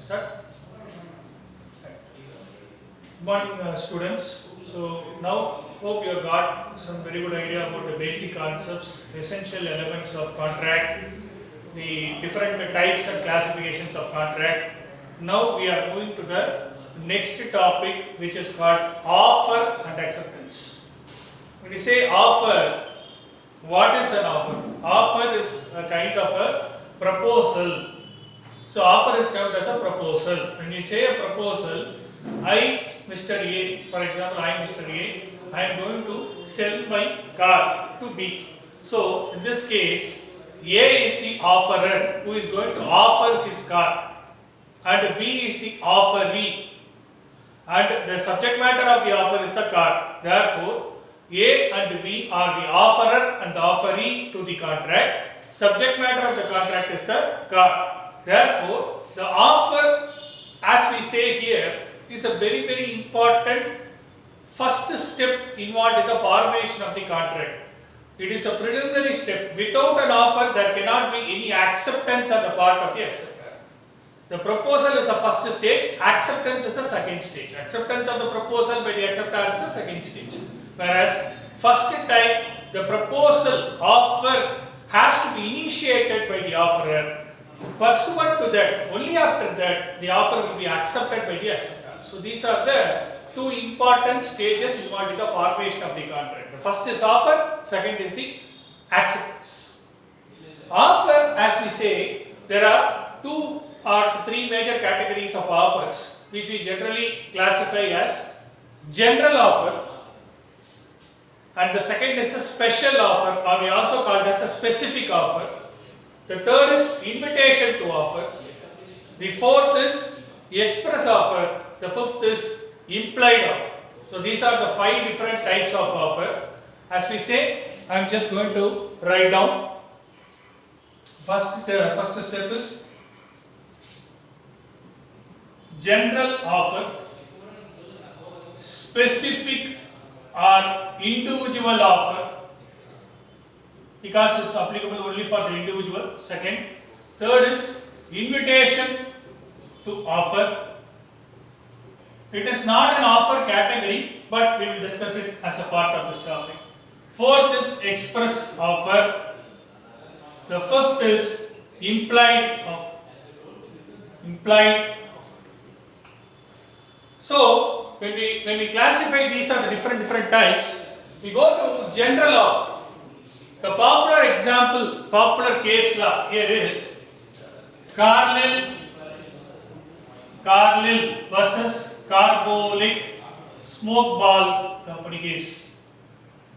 Start. Good morning, students. So now hope you have got some very good idea about the basic concepts, essential elements of contract, the different types and classifications of contract. Now we are moving to the next topic, which is called offer and acceptance. When you say offer, what is an offer? Offer is a kind of a proposal. So offer is termed as a proposal. When you say a proposal, I, Mr. A, for example, I am Mr. A, I am going to sell my car to B. So in this case, A is the offerer who is going to offer his car, and B is the offeree, and the subject matter of the offer is the car. Therefore, A and B are the offerer and the offeree to the contract. Subject matter of the contract is the car. Therefore, the offer, as we say here, is a very, very important first step involved in the formation of the contract. It is a preliminary step. Without an offer, there cannot be any acceptance on the part of the acceptor. The proposal is the first stage, acceptance is the second stage. Acceptance of the proposal by the acceptor is the second stage. Whereas, first time, the proposal offer has to be initiated by the offerer. Pursuant to that, only after that, the offer will be accepted by the acceptor. So these are the two important stages involved in the formation of the contract. The first is offer, second is the acceptance. Offer, as we say, there are two or three major categories of offers, which we generally classify as general offer, and the second is a special offer, or we also call it as a specific offer. The third is invitation to offer. The fourth is express offer. The fifth is implied offer. So these are the 5 different types of offer. As we say, I am just going to write down. First step is general offer, specific or individual offer, because it is applicable only for the individual. Second. Third is invitation to offer. It is not an offer category, but we will discuss it as a part of this topic. Fourth is express offer. The fifth is implied offer. So when we classify these are the different types, we go to general offer. The popular example, popular case law here is Carlyle versus Carbolic Smoke Ball Company case.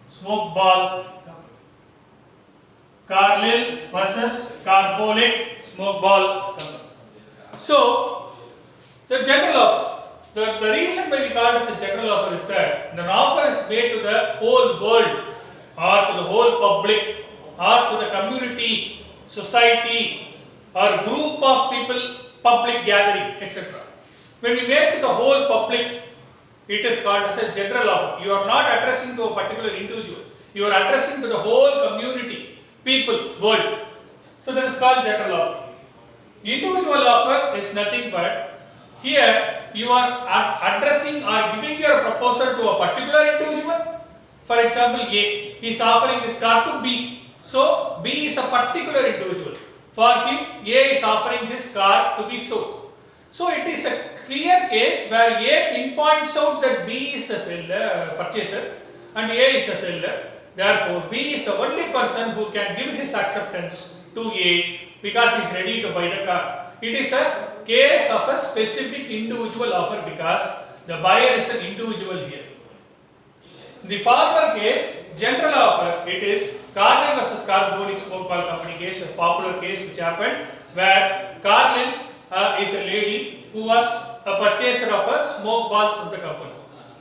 Smoke Ball Company. Carlyle versus Carbolic Smoke Ball Company. So, the general offer. The reason why we call it as a general offer is that an offer is made to the whole world, or to the whole public, or to the community, society, or group of people, public gathering, etc. When we make to the whole public, it is called as a general offer. You are not addressing to a particular individual. You are addressing to the whole community, people, world. So that is called general offer. Individual offer is nothing but, here you are addressing or giving your proposal to a particular individual. For example, A, he is offering his car to B. So B is a particular individual. For him, A is offering his car to be sold. So it is a clear case where A pinpoints out that B is the seller, purchaser, and A is the seller. Therefore, B is the only person who can give his acceptance to A because he is ready to buy the car. It is a case of a specific individual offer because the buyer is an individual here. In the formal case, general offer, it is Carlyle versus Carbolic Smoke Ball Company case, a popular case which happened where Carlyle is a lady who was a purchaser of a smoke balls from the company.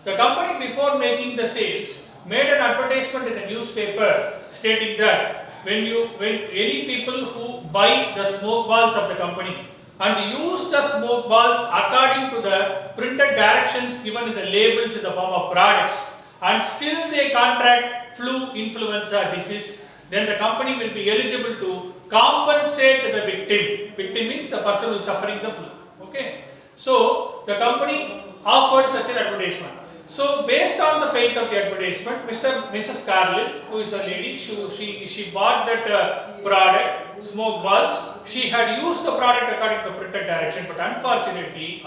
The company, before making the sales, made an advertisement in the newspaper stating that when any people who buy the smoke balls of the company and use the smoke balls according to the printed directions given in the labels in the form of products, and still they contract flu, influenza disease, then the company will be eligible to compensate the victim. Victim means the person who is suffering the flu. Okay. So the company offered such an advertisement. So based on the faith of the advertisement, Mrs. Carlin, who is a lady, she bought that product, smoke balls. She had used the product according to the printed direction, but unfortunately,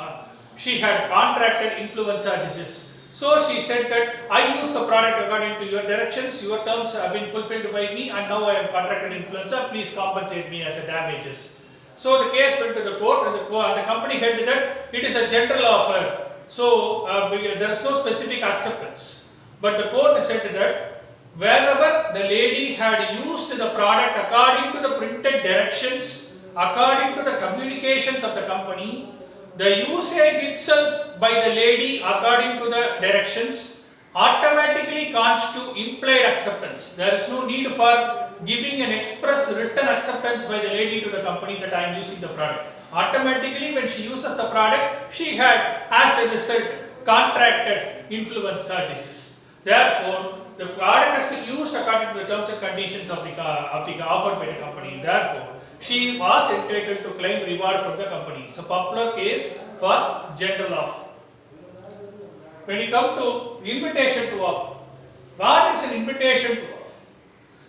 she had contracted influenza disease. So she said that I used the product according to your directions, your terms have been fulfilled by me, and now I am contracted influenza. Please compensate me as a damages. So the case went to the court, and the company held that it is a general offer. So there is no specific acceptance. But the court said that wherever the lady had used the product according to the printed directions, according to the communications of the company, the usage itself by the lady according to the directions automatically constitutes implied acceptance. There is no need for giving an express written acceptance by the lady to the company that I am using the product. Automatically, when she uses the product, she had as a result contracted influenza disease. Therefore, the product has been used according to the terms and conditions of the offered by the company. Therefore, she was entitled to claim reward from the company. It's a popular case for general offer. When you come to invitation to offer, what is an invitation to offer?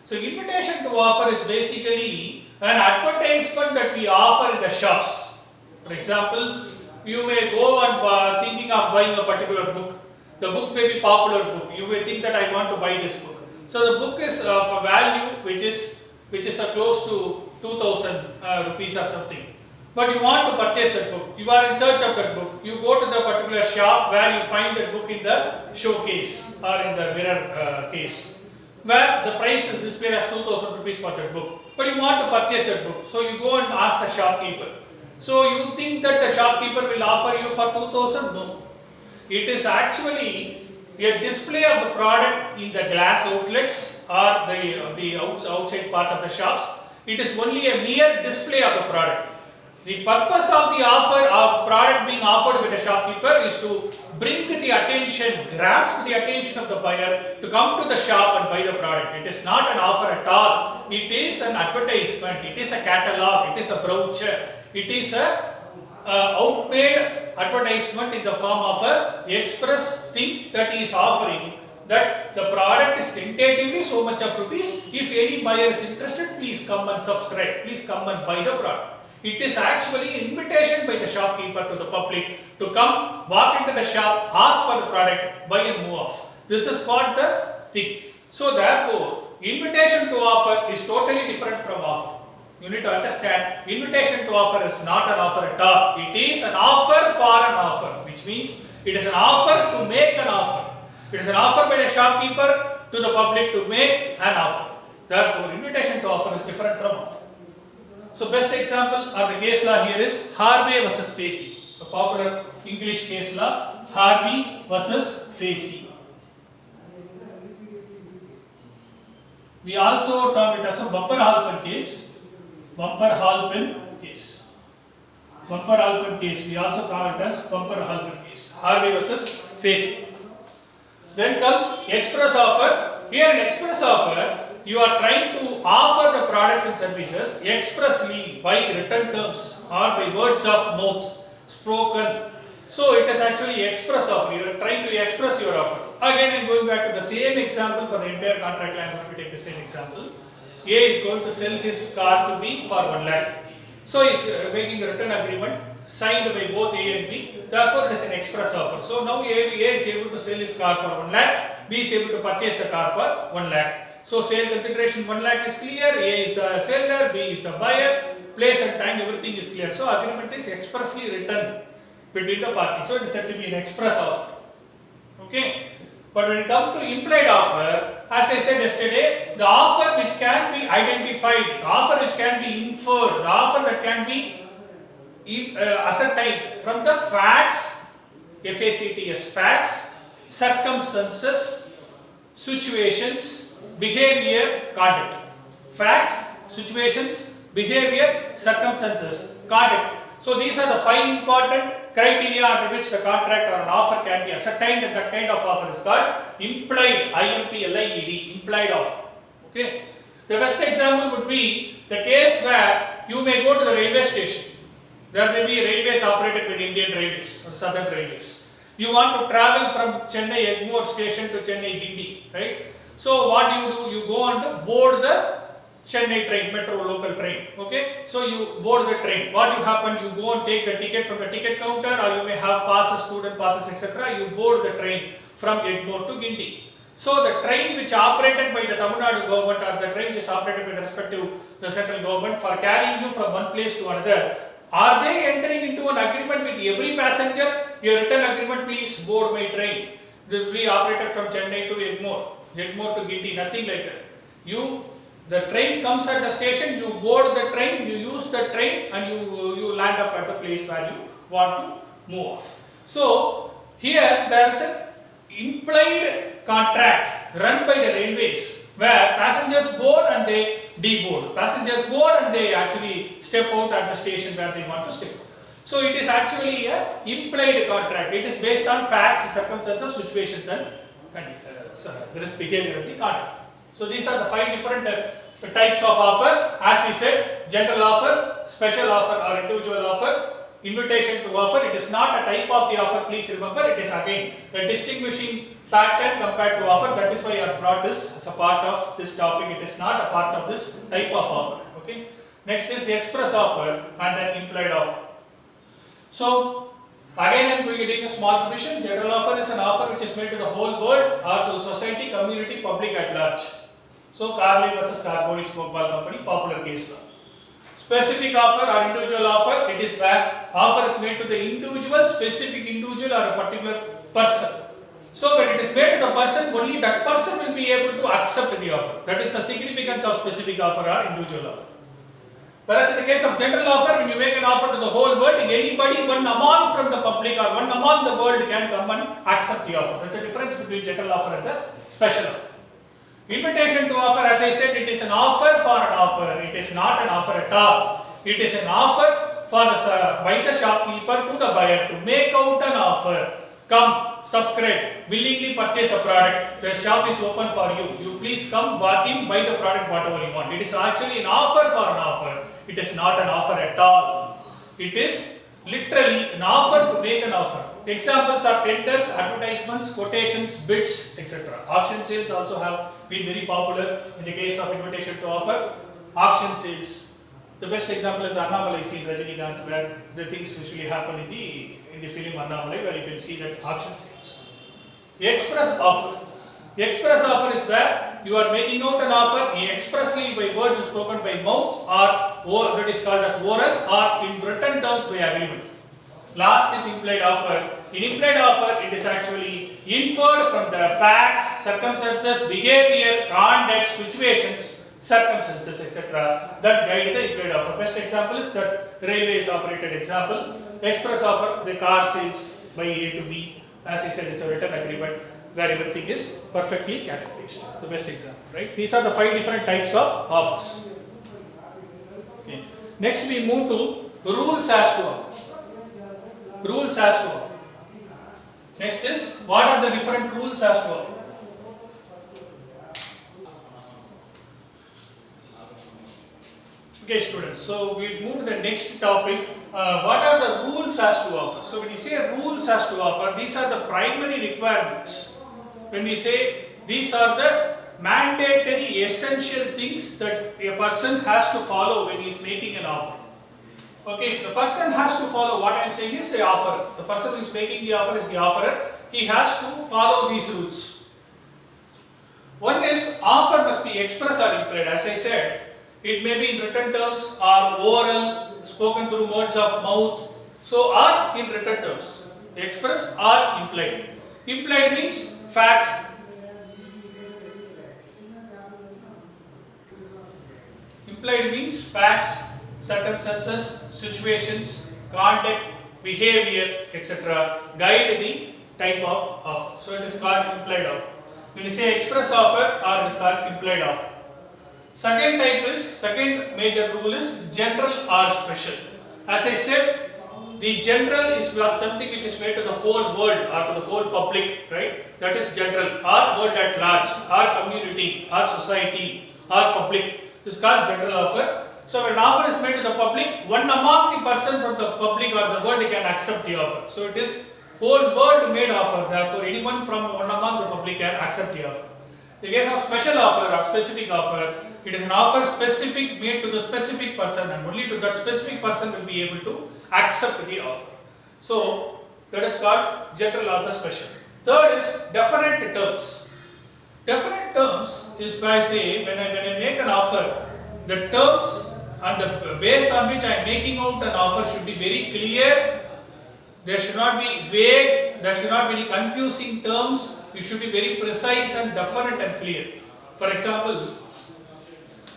So invitation to offer is basically an advertisement that we offer in the shops. For example, you may go and thinking of buying a particular book. The book may be popular book. You may think that I want to buy this book. So the book is of a value which is close to 2000 rupees or something. But you want to purchase that book. You are in search of that book. You go to the particular shop where you find that book in the showcase or in the mirror case, where the price is displayed as 2000 rupees for that book. But you want to purchase that book. So you go and ask the shopkeeper. So you think that the shopkeeper will offer you for 2000? No. It is actually a display of the product in the glass outlets or the outside part of the shops. It is only a mere display of the product. The purpose of the offer of product being offered by the shopkeeper is to bring the attention, grasp the attention of the buyer to come to the shop and buy the product. It is not an offer at all. It is an advertisement. It is a catalog. It is a brochure. It is a outmade advertisement in the form of a express thing that he is offering, that the product is tentatively so much of rupees. If any buyer is interested, please come and subscribe. Please come and buy the product. It is actually invitation by the shopkeeper to the public to come, walk into the shop, ask for the product, buy and move off. This is what the thing. So therefore, invitation to offer is totally different from offer. You need to understand, invitation to offer is not an offer at all. It is an offer for an offer, which means it is an offer to make an offer. It is an offer by the shopkeeper to the public to make an offer. Therefore, invitation to offer is different from offer. So, best example of the case law here is Harvey versus Facey. The popular English case law, Harvey versus Facey. We also term it as a bumper Halpin case. Bumper Halpin case. Bumper Halpin case. We also call it as bumper Halpin case. Harvey versus Facey. Then comes express offer. Here in express offer, you are trying to offer the products and services expressly by written terms or by words of mouth, spoken. So it is actually express offer. You are trying to express your offer. Again, I am going back to the same example for the entire contract. I am going to take the same example. A is going to sell his car to B for 1 lakh. So he is making a written agreement signed by both A and B. Therefore, it is an express offer. So now A is able to sell his car for 1 lakh. B is able to purchase the car for 1 lakh. So sale consideration 1 lakh is clear. A is the seller, B is the buyer. Place and time, everything is clear. So agreement is expressly written between the parties. So it is said to be an express offer. Okay. But when it comes to implied offer, as I said yesterday, the offer which can be identified, the offer which can be inferred, the offer that can be ascertained from the facts, FACTS, facts, circumstances, situations, behavior, conduct. Facts, situations, behavior, circumstances, conduct. So these are the 5 important criteria under which the contract or an offer can be ascertained, and that kind of offer is called implied, IMPLIED, implied offer. Okay. The best example would be the case where you may go to the railway station There may be railways operated by the Indian Railways or Southern Railways. You want to travel from Chennai Egmore station to Chennai Gindi, right? So what do? You go and board the Chennai train, metro local train, okay? So you board the train. What will happen? You go and take the ticket from the ticket counter, or you may have passes, student passes, etc. You board the train from Egmore to Gindi. So the train which operated by the Tamil Nadu government, or the train which is operated by the respective central government for carrying you from one place to another, are they entering into an agreement with every passenger? Your written agreement, please board my train. This will be operated from Chennai to Egmore, Egmore to Gindi, nothing like that. The train comes at the station, you board the train, you use the train, and you land up at the place where you want to move off. So here there is an implied contract run by the railways where passengers board and they deboard. Passengers board and they actually step out at the station where they want to step out. So it is actually an implied contract. It is based on facts, circumstances, situations, and there is behavior of the contract. So these are the 5 different types of offer. As we said, general offer, special offer or individual offer, invitation to offer. It is not a type of the offer, please remember. It is again a distinguishing pattern compared to offer. That is why I have brought this as a part of this topic. It is not a part of this type of offer. Okay. Next is express offer and then implied offer. So again I am going to take a small revision. General offer is an offer which is made to the whole world or to society, community, public at large. So Carlyle versus Carbonic Smoke Ball Company, popular case law. Specific offer or individual offer, it is where offer is made to the individual, specific individual or a particular person. So when it is made to the person, only that person will be able to accept the offer. That is the significance of specific offer or individual offer. Whereas in the case of general offer, when you make an offer to the whole world, anybody, one among from the public or one among the world can come and accept the offer. That's the difference between general offer and the special offer. Invitation to offer, as I said, it is an offer for an offer. It is not an offer at all. It is an offer for by the shopkeeper to the buyer to make out an offer. Come, subscribe, willingly purchase the product. The shop is open for you. You please come, walk in, buy the product whatever you want. It is actually an offer for an offer. It is not an offer at all. It is literally an offer to make an offer. Examples are tenders, advertisements, quotations, bids, etc. Auction sales also have been very popular in the case of invitation to offer. Auction sales. The best example is Annamalai scene, Rajinikanth, where the things usually happen in the film Annamalai, where you can see that auction sales. Express offer. The express offer is where you are making out an offer expressly by words spoken by mouth or that is called as oral or in written terms by agreement. Last is implied offer. In implied offer, it is actually inferred from the facts, circumstances, behavior, conduct, situations, circumstances, etc. that guide the implied offer. Best example is that railways operated example. Express offer, the car sales by A to B. As I said, it's a written agreement where everything is perfectly categorized. The best example, right? These are the 5 different types of offers. Okay. Next, we move to rules as to offer. Rules as to offer. Next is, what are the different rules as to offer? Okay, students, so we move to the next topic. What are the rules as to offer? So when you say rules as to offer, these are the primary requirements. When we say these are the mandatory essential things that a person has to follow when he is making an offer. Okay, the person has to follow, what I am saying is the offerer. The person who is making the offer is the offerer. He has to follow these rules. One is, offer must be express or implied. As I said, it may be in written terms or oral, spoken through words of mouth. So, or in written terms, express or implied. Implied means facts. Implied means facts, circumstances, situations, conduct, behavior, etc. guide the type of offer. So it is called implied offer. When you say express offer, or it is called implied offer. Second major rule is general or special. As I said, the general is something which is made to the whole world or to the whole public, right? That is general, or world at large, or community, or society, or public. This is called general offer. So when an offer is made to the public, one among the person from the public or the world can accept the offer. So it is whole world made offer, therefore anyone from one among the public can accept the offer. In the case of special offer or specific offer, it is an offer specific made to the specific person, and only to that specific person will be able to accept the offer. So that is called general or the special. Third is definite terms. Definite terms is by say when I make an offer, the terms and the base on which I am making out an offer should be very clear. There should not be vague, there should not be any confusing terms. It should be very precise and definite and clear. For example,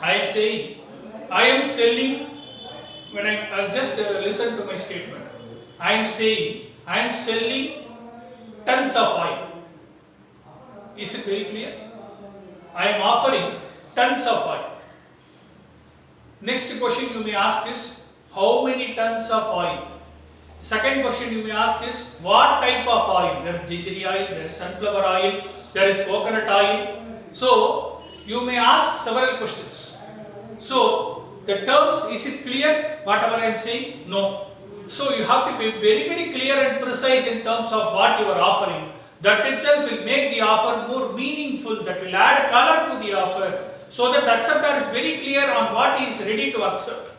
I am saying, I am selling, when I just listen to my statement, I am saying, I am selling tons of oil. Is it very clear? I am offering tons of oil. Next question you may ask is, how many tons of oil? Second question you may ask is, what type of oil? There is gingery oil, there is sunflower oil, there is coconut oil. So, you may ask several questions. So, the terms, is it clear? Whatever I am saying? No. So, you have to be very, very clear and precise in terms of what you are offering. That itself will make the offer more meaningful, that will add color to the offer, so that the acceptor is very clear on what he is ready to accept.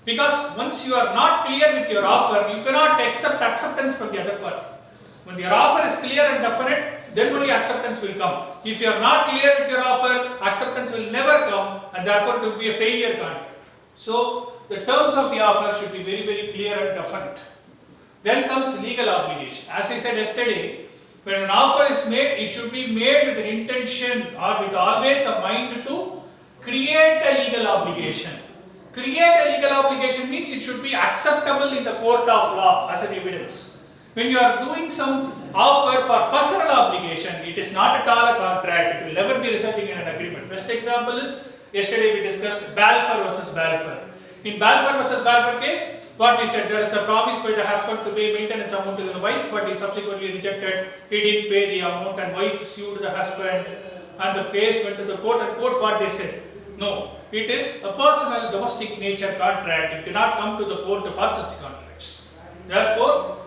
Because once you are not clear with your offer, you cannot accept acceptance from the other party. When your offer is clear and definite, then only acceptance will come. If you are not clear with your offer, acceptance will never come, and therefore it will be a failure contract. So, the terms of the offer should be very, very clear and definite. Then comes legal obligation. As I said yesterday, when an offer is made, it should be made with an intention or with always a mind to create a legal obligation. Create a legal obligation means it should be acceptable in the court of law as an evidence. When you are doing some offer for personal obligation, it is not at all a contract. It will never be resulting in an agreement. Best example is, yesterday we discussed Balfour versus Balfour. In Balfour versus Balfour case, what we said, there is a promise by the husband to pay maintenance amount to the wife, but he subsequently rejected. He didn't pay the amount, and wife sued the husband, and the case went to the court. And court, what they said? No, it is a personal domestic nature contract. You cannot come to the court for such contracts. Therefore,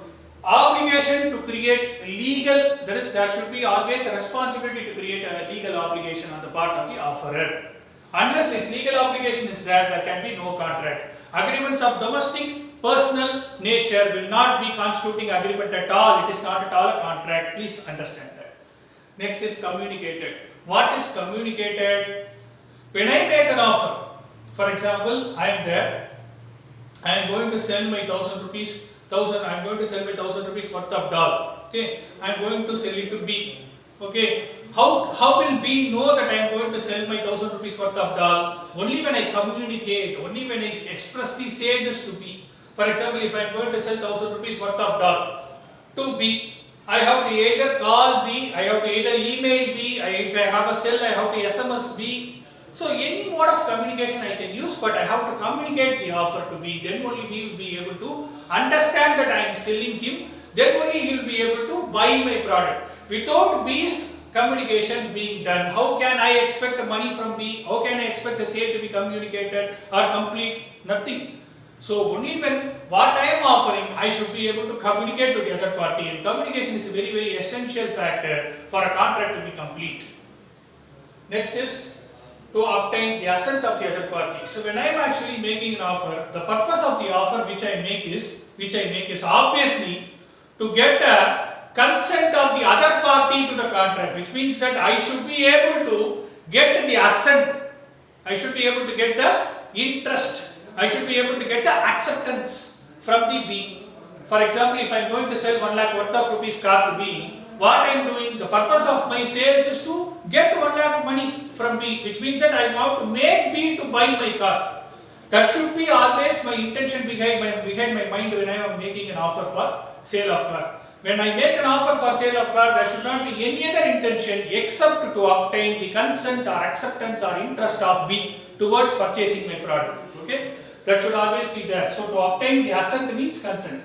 obligation to create legal, that is, there should be always a responsibility to create a legal obligation on the part of the offerer. Unless this legal obligation is there, there can be no contract. Agreements of domestic, personal nature will not be constituting agreement at all. It is not at all a contract. Please understand that. Next is communicated. What is communicated? When I make an offer, for example, I am there, I am going to sell my 1,000 rupees, I am going to sell my 1,000 rupees worth of doll. Okay, I am going to sell it to B. Okay, how will B know that I am going to sell my 1,000 rupees worth of doll? Only when I communicate, only when I expressly say this to B. For example, if I am going to sell 1,000 rupees worth of doll to B, I have to either call B, I have to either email B, if I have a cell, I have to SMS B. So any mode of communication I can use, but I have to communicate the offer to B. Then only B will be able to understand that I am selling him. Then only he will be able to buy my product. Without B's communication being done, how can I expect money from B? How can I expect the sale to be communicated or complete? Nothing. So only when what I am offering, I should be able to communicate to the other party. And communication is a very, very essential factor for a contract to be complete. Next is to obtain the assent of the other party. So when I am actually making an offer, the purpose of the offer which I make is obviously to get a consent of the other party to the contract, which means that I should be able to get the assent, I should be able to get the interest, I should be able to get the acceptance from the B. For example, if I am going to sell 1 lakh worth of rupees car to B, what I am doing, the purpose of my sales is to get 1 lakh money from B, which means that I want to make B to buy my car. That should be always my intention behind my mind when I am making an offer for sale of car. When I make an offer for sale of car, there should not be any other intention except to obtain the consent or acceptance or interest of B towards purchasing my product. Okay, that should always be there. So to obtain the assent means consent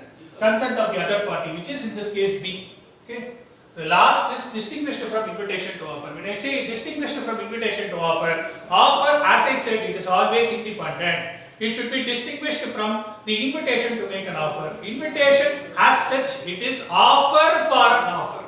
of the other party, which is in this case B. Okay. The last is distinguished from invitation to offer. When I say distinguished from invitation to offer, as I said, it is always independent. It should be distinguished from the invitation to make an offer. Invitation as such, it is offer for an offer,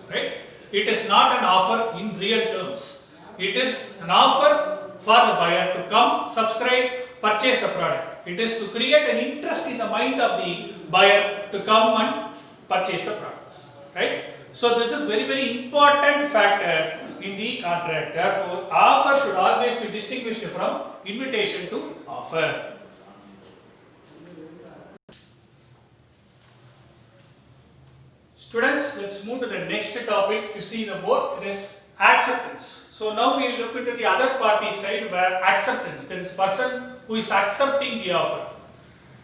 right? It is not an offer in real terms. It is an offer for the buyer to come, subscribe, purchase the product. It is to create an interest in the mind of the buyer to come and purchase the product, right? So this is very important factor in the contract. Therefore, offer should always be distinguished from invitation to offer. Students, let's move to the next topic. You see the board, it is acceptance. So now we look into the other party side where acceptance, there is person who is accepting the offer.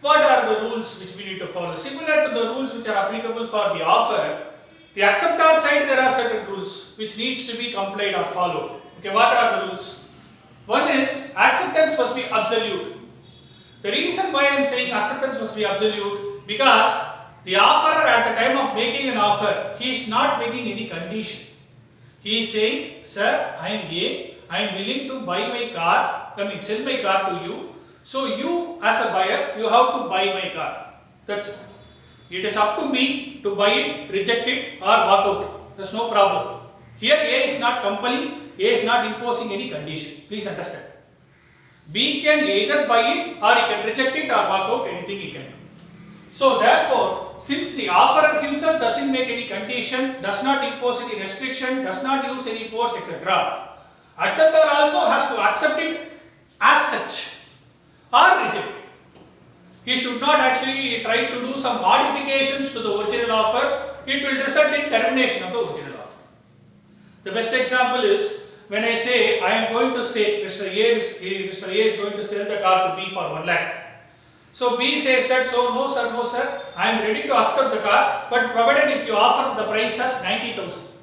What are the rules which we need to follow? Similar to the rules which are applicable for the offer, the acceptor side there are certain rules which needs to be complied or followed. Okay, what are the rules? One is acceptance must be absolute. The reason why I am saying acceptance must be absolute, because the offerer at the time of making an offer, he is not making any condition. He is saying, sir, I am A, I am willing to buy my car, sell my car to you. So you as a buyer, you have to buy my car. That's it. It is up to me to buy it, reject it or walk out. There's no problem. Here A is not compelling, A is not imposing any condition. Please understand. B can either buy it or he can reject it or walk out, anything he can do. So therefore, since the offerer himself doesn't make any condition, does not impose any restriction, does not use any force, etc., acceptor also has to accept it as such or reject it. He should not actually try to do some modifications to the original offer. It will result in termination of the original offer. The best example is when I say I am going to say Mr. A is going to sell the car to B for 1 lakh. So B says that, so no sir, I am ready to accept the car, but provided if you offer the price as 90,000.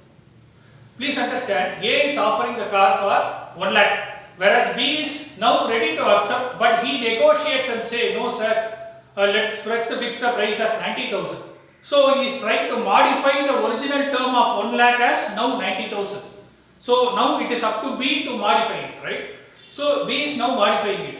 Please understand, A is offering the car for 1 lakh, whereas B is now ready to accept, but he negotiates and say, no sir, let's fix the price as 90,000. So he is trying to modify the original term of 1 lakh as now 90,000. So now it is up to B to modify it, right? So B is now modifying it.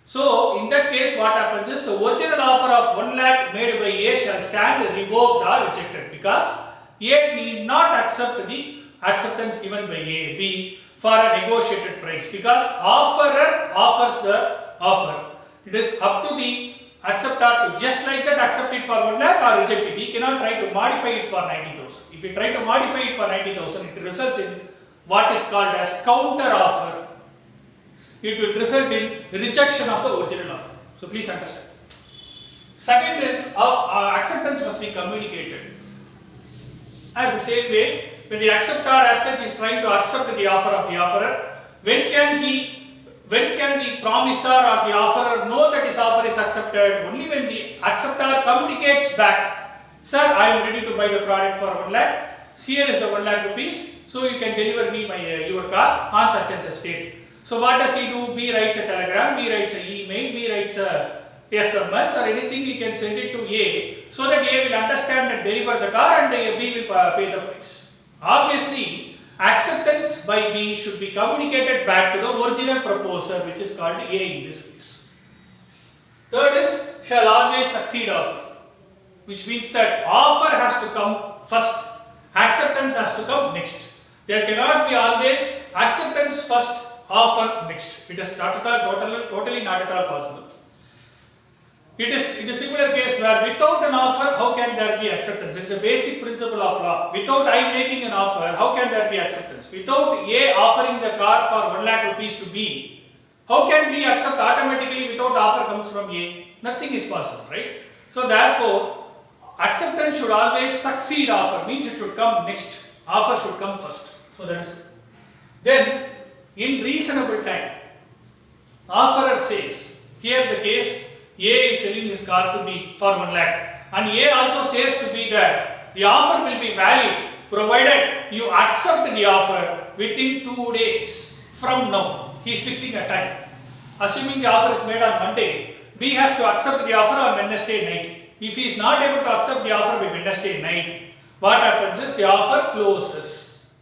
So in that case, what happens is the original offer of 1 lakh made by A shall stand revoked or rejected, because A need not accept the acceptance given by A, B for a negotiated price, because offerer offers the offer. It is up to the acceptor to just like that accept it for 1 lakh or reject it. He cannot try to modify it for 90,000. If he try to modify it for 90,000, it results in what is called as counter offer. It will result in rejection of the original offer. So please understand. Second is acceptance must be communicated. As the same way, when the acceptor as such is trying to accept the offer of the offerer, when can the promisor or the offerer know that his offer is accepted? Only when the acceptor communicates back, sir, I am ready to buy the product for 1 lakh. Here is the 1 lakh rupees. So you can deliver me your car on such and such date. So what does he do? B writes a telegram, B writes an email, B writes a SMS or anything, he can send it to A, so that A will understand and deliver the car and B will pay the price. Obviously, acceptance by B should be communicated back to the original proposer, which is called A in this case. Third is, shall always succeed offer, which means that offer has to come first, acceptance has to come next. There cannot be always acceptance first, offer next. It is not at all, totally not at all possible. It is in a similar case where without an offer, how can there be acceptance? It is a basic principle of law. Without I making an offer, how can there be acceptance? Without A offering the car for 1 lakh rupees to B, how can B accept automatically without offer comes from A? Nothing is possible, right? So therefore, acceptance should always succeed offer, means it should come next. Offer should come first. So that is it. Then, in reasonable time, offerer says, here the case, A is selling his car to B for 1 lakh, and A also says to B that the offer will be valid provided you accept the offer within 2 days from now. He is fixing a time. Assuming the offer is made on Monday, B has to accept the offer on Wednesday night. If he is not able to accept the offer by Wednesday night, what happens is the offer closes.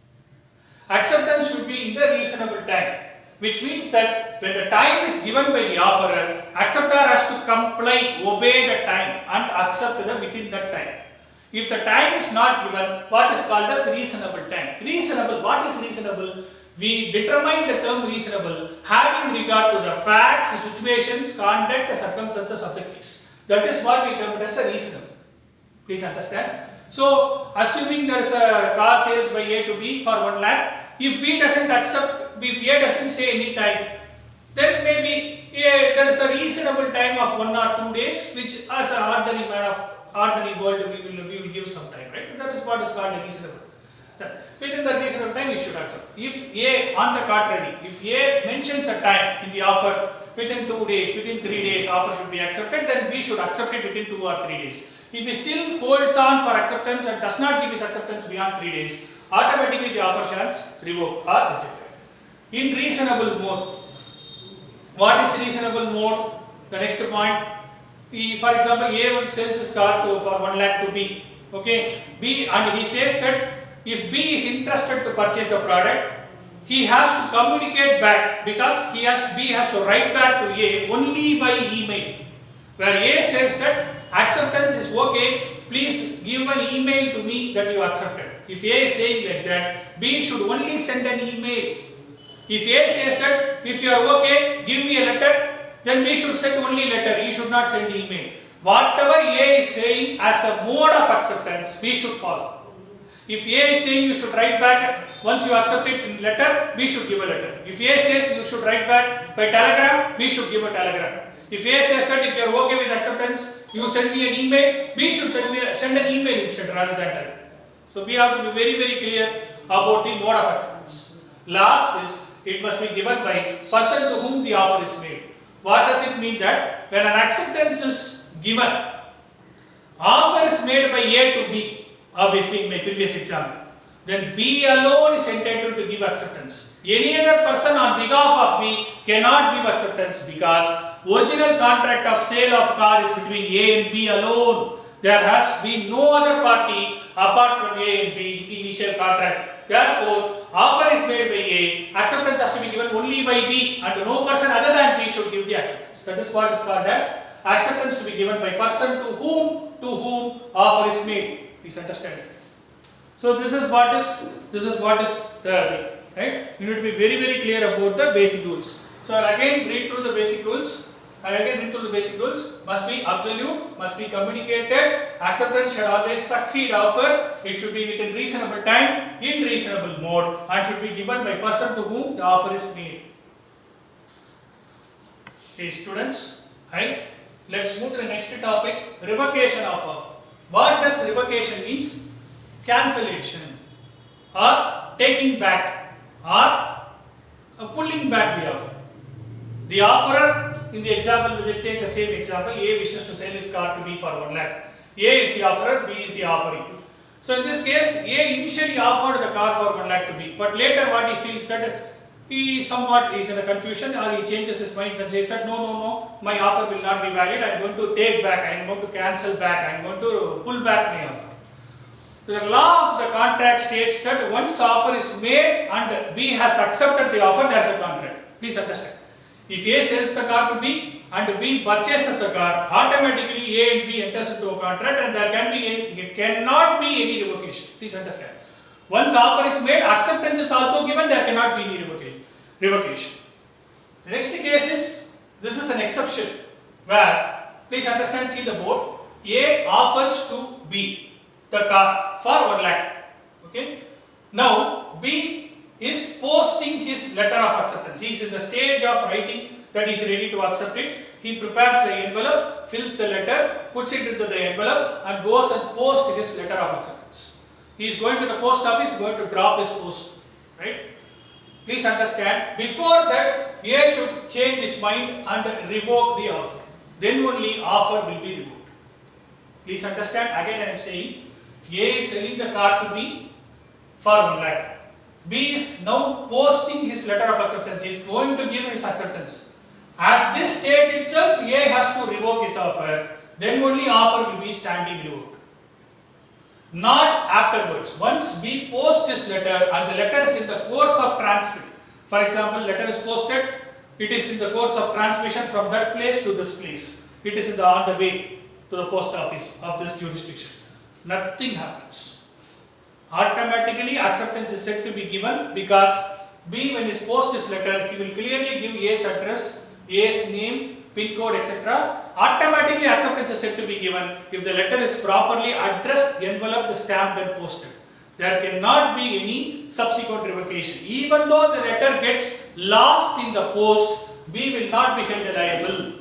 Acceptance should be in the reasonable time. which means that when the time is given by the offerer, acceptor has to comply, obey the time and accept within that time. If the time is not given, what is called as reasonable time? Reasonable, what is reasonable? We determine the term reasonable having regard to the facts, situations, conduct, circumstances of the case. That is what we term as a reasonable. Please understand. So, assuming there is a car sales by A to B for 1 lakh, if B doesn't accept, if A doesn't say any time, then maybe there is a reasonable time of 1 or 2 days, which as an ordinary man of ordinary world we will give some time, right? That is what is called a reasonable. So, within the reasonable time you should accept. If A, on the contrary, if A mentions a time in the offer within 2 days, within 3 days offer should be accepted, then B should accept it within 2 or 3 days. If he still holds on for acceptance and does not give his acceptance beyond 3 days, automatically the offer stands revoked or rejected. In reasonable mode, what is reasonable mode? The next point, for example, A sells his car for 1 lakh to B. Okay, B, and he says that if B is interested to purchase the product, he has to communicate back because B has to write back to A only by email. Where A says that acceptance is okay, please give an email to me that you accepted. If A is saying like that, B should only send an email. If A says that if you are okay, give me a letter, then B should send only letter, he should not send email. Whatever A is saying as a mode of acceptance, B should follow. If A is saying you should write back once you accept it in letter, B should give a letter. If A says you should write back by telegram, B should give a telegram. If A says that if you are okay with acceptance, you send me an email, B should send an email instead rather than telegram. So we have to be very clear about the mode of acceptance. Last is, it must be given by person to whom the offer is made. What does it mean? That when an acceptance is given, offer is made by A to B, obviously in my previous example, then B alone is entitled to give acceptance. Any other person on behalf of B cannot give acceptance because original contract of sale of car is between A and B alone. There has been no other party apart from A and B in the initial contract. Therefore, offer is made by A, acceptance has to be given only by B, and no person other than B should give the acceptance. That is what is called as acceptance to be given by person to whom offer is made. Please understand it. So this is what is the right. You need to be very clear about the basic rules. So I'll again read through the basic rules. Must be absolute, must be communicated, acceptance should always succeed offer, it should be within reasonable time, in reasonable mode, and should be given by person to whom the offer is made. Okay, students, right? Let's move to the next topic, revocation of offer. What does revocation means? Cancellation or taking back or pulling back the offer. The offerer, in the example, we will take the same example, A wishes to sell his car to B for 1 lakh. A is the offerer, B is the offering. So in this case, A initially offered the car for 1 lakh to B, but later what he feels that he somewhat is in a confusion, or he changes his mind and says that no, my offer will not be valid, I am going to take back, I am going to cancel back, I am going to pull back my offer. The law of the contract states that once offer is made and B has accepted the offer, there is a contract. Please understand. If A sells the car to B and B purchases the car, automatically A and B enters into a contract and there cannot be any revocation. Please understand. Once offer is made, acceptance is also given, there cannot be any revocation. The next case is, this is an exception where, please understand, see the board, A offers to B the car for 1 lakh. Okay. Now B is posting his letter of acceptance. He is in the stage of writing that he is ready to accept it. He prepares the envelope, fills the letter, puts it into the envelope and goes and posts his letter of acceptance. He is going to the post office, going to drop his post. Right? Please understand, before that A should change his mind and revoke the offer. Then only offer will be revoked. Please understand, again I am saying, A is selling the car to B for 1 lakh. B is now posting his letter of acceptance. He is going to give his acceptance. At this stage itself, A has to revoke his offer. Then only offer will be standing revoked. Not afterwards. Once B posts his letter and the letter is in the course of transmitting. For example, letter is posted, it is in the course of transmission from that place to this place. It is on the way to the post office of this jurisdiction. Nothing happens. Automatically acceptance is said to be given because B, when he posts his letter, he will clearly give A's address, A's name, pin code, etc. Automatically acceptance is said to be given if the letter is properly addressed, enveloped, stamped and posted. There cannot be any subsequent revocation. Even though the letter gets lost in the post, B will not be held liable.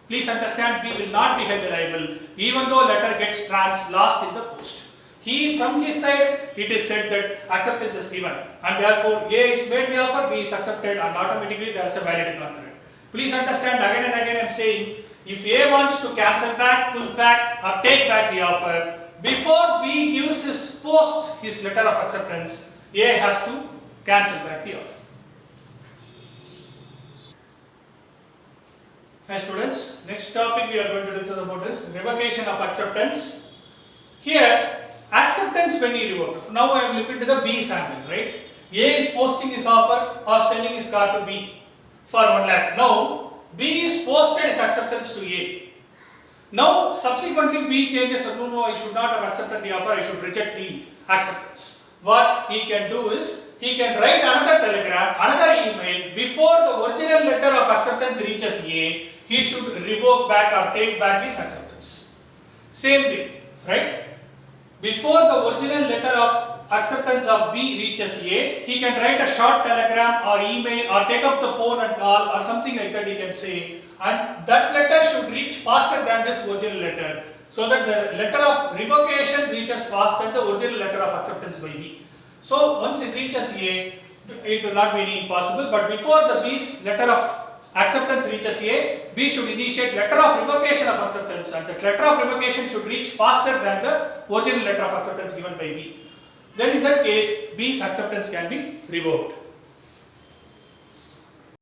Please understand, B will not be held liable even though letter gets lost in the post. He, from his side, it is said that acceptance is given and therefore A is made the offer, B is accepted and automatically there is a valid contract. Please understand, again and again I am saying, if A wants to cancel back, pull back or take back the offer, before B gives his letter of acceptance, A has to cancel back the offer. Hi students, next topic we are going to discuss about is revocation of acceptance. Here, acceptance when he revoked. Now I am looking to the B sample, right? A is posting his offer or selling his car to B for 1 lakh. Now, B is posted his acceptance to A. Now, subsequently B changes, no, I should not have accepted the offer, I should reject the acceptance. What he can do is, he can write another telegram, another email, before the original letter of acceptance reaches A, he should revoke back or take back his acceptance. Same thing, right? Before the original letter of acceptance of B reaches A, he can write a short telegram or email or take up the phone and call or something like that he can say, and that letter should reach faster than this original letter, so that the letter of revocation reaches faster than the original letter of acceptance by B. So once it reaches A, it will not be any possible, but before the B's letter of acceptance reaches A, B should initiate letter of revocation of acceptance and the letter of revocation should reach faster than the original letter of acceptance given by B. Then in that case, B's acceptance can be revoked.